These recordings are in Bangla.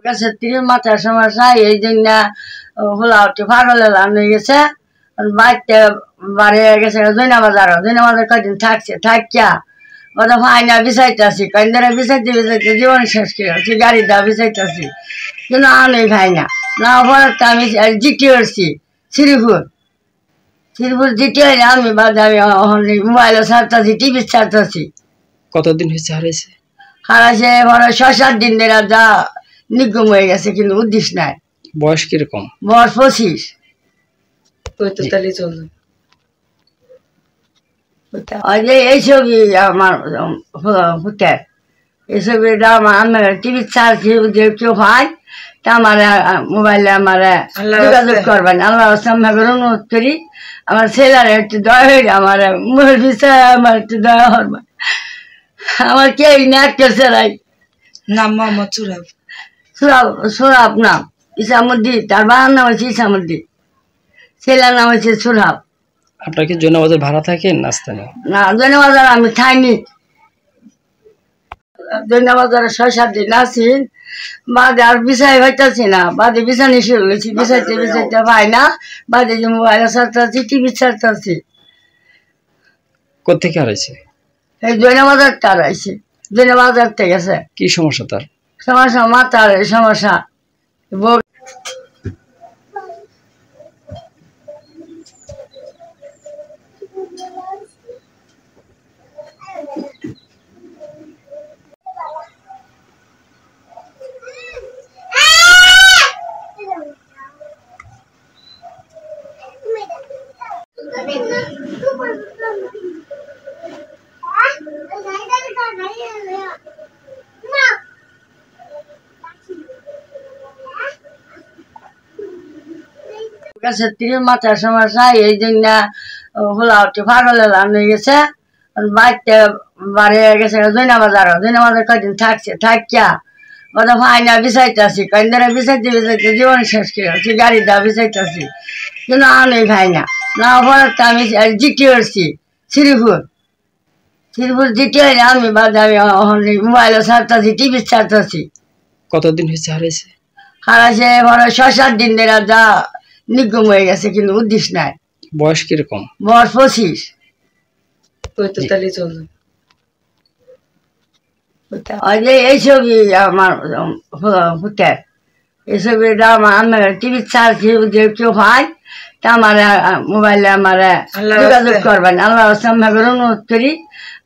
কাছে 3 মাথার সমস্যা এই জন্য হলা উঠে পাগল হয়ে গেছে বাড়িতে বাড়ি গেছে জৈনাবাজার কয়দিন থাকছে থাকিয়া ওটা ফাইনা বিচাইতেছি কয়েকদিন বিচাইতে জীবন শেষ করে গাড়ি দেওয়া বিচাইতেছি কিন্তু আমি খাই না পরে আমি জিটি করছি শ্রীপুর জিটি হইলে আমি বাদে আমি মোবাইলে ছাড়তেছি টিভি ছাড়তেছি। কতদিন হয়েছে হারাইছে? হারাইছে মানে 6-7 দিন ধরে যা নিগম হয়ে গেছে কিন্তু উদ্দেশ্য নাই। বয়স কিরকম? বয়স 25। এই ছবি আমার হুতের এই ছবিটা আমার টিভি চার্জ কেউ হয় তা আমার মোবাইলে আমার যোগাযোগ করবেন আল্লাহ অনুরোধ করি আমার ছেলের একটু দয়া হয়ে আমার মোবাইল বিষয়ে আমার একটু দয়া হবে আমার কে নেট করছে রাই নাম মোহাম্মদ সুরাব সুরাব নাম ইসামুদ্দিন তার বাবার নাম হচ্ছে ইসামুদ্দিন ছেলের নাম হচ্ছে সুরাব। আপনার কি জৈনাবাজার ভাড়া থাকেন না স্থানীয়? না জৈনাবাজার আমি থাইনি জৈনাবাজারে 6-7 দিন আছি বাদে আর বিচাই হইতেছি না বাদে বিছানি শুরু হয়েছি বিচাইতে পাই না বাদে যে মোবাইলে ছাড়তেছি টিভি ছাড়তেছি। কোথেকে হারাইছে? এই জৈনাবাজার তার আইছে জৈনাবাজার থেকে গেছে। কি সমস্যা তার? সমস্যা মাথার সমস্যা। কাছে 3 মাথার সমস্যা এই জন্য হলা উঠে পাগল হয়ে গেছে বাড়িতে বাড়ি গেছে জৈনাবাজার কয়দিন থাকছে থাকিয়া ওটা ফাইনা বিচাইতেছি কয়েকদিন বিচাইতে জীবন শেষ করে গাড়ি দেওয়া বিচাইতেছি কিন্তু আমি খাই না পরে আমি জিটি করছি শ্রীপুর জিটি হইলে আমি বাদে আমি মোবাইলে ছাড়তেছি টিভি ছাড়তেছি। কতদিন হয়েছে হারাইছে? হারাইছে মানে 6-7 দিন ধরে যা নিগম হয়ে গেছে কিন্তু উদ্দেশ্য নাই। বয়স কিরকম? বয়স 25। এই ছবি আমার হুতের এই ছবিটা আমার টিভি চার্জ কেউ হয় তা আমার মোবাইলে আমার যোগাযোগ করবেন আল্লাহ অনুরোধ করি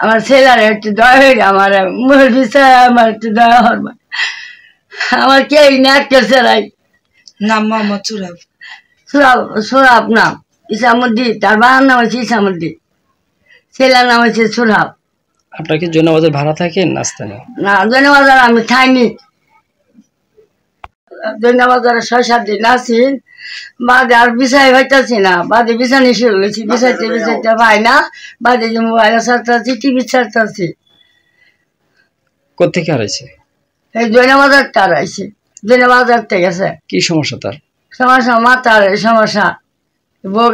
আমার ছেলের একটু দয়া হয়ে আমার মোবাইল বিষয়ে আমার একটু দয়া হবে আমার কে নেট করছে রাই নাম মোহাম্মদ সুরাব সুরাব নাম ইসামুদ্দিন তার বাবার নাম হচ্ছে ইসামুদ্দিন ছেলের নাম হচ্ছে সুরাব। আপনার কি জৈনাবাজার ভাড়া থাকেন না স্থানীয়? না জৈনাবাজার আমি থাইনি জৈনাবাজারে 6-7 দিন আছি বাদে আর বিচাই হইতেছি না বাদে বিছানি শুরু হয়েছি বিচাইতে পাই না বাদে যে মোবাইলে ছাড়তেছি টিভি ছাড়তেছি। কোথেকে হারাইছে? এই জৈনাবাজার তার আইছে জৈনাবাজার থেকে গেছে। কি সমস্যা তার? সমস্যা মাথার সমস্যা। মোবাইল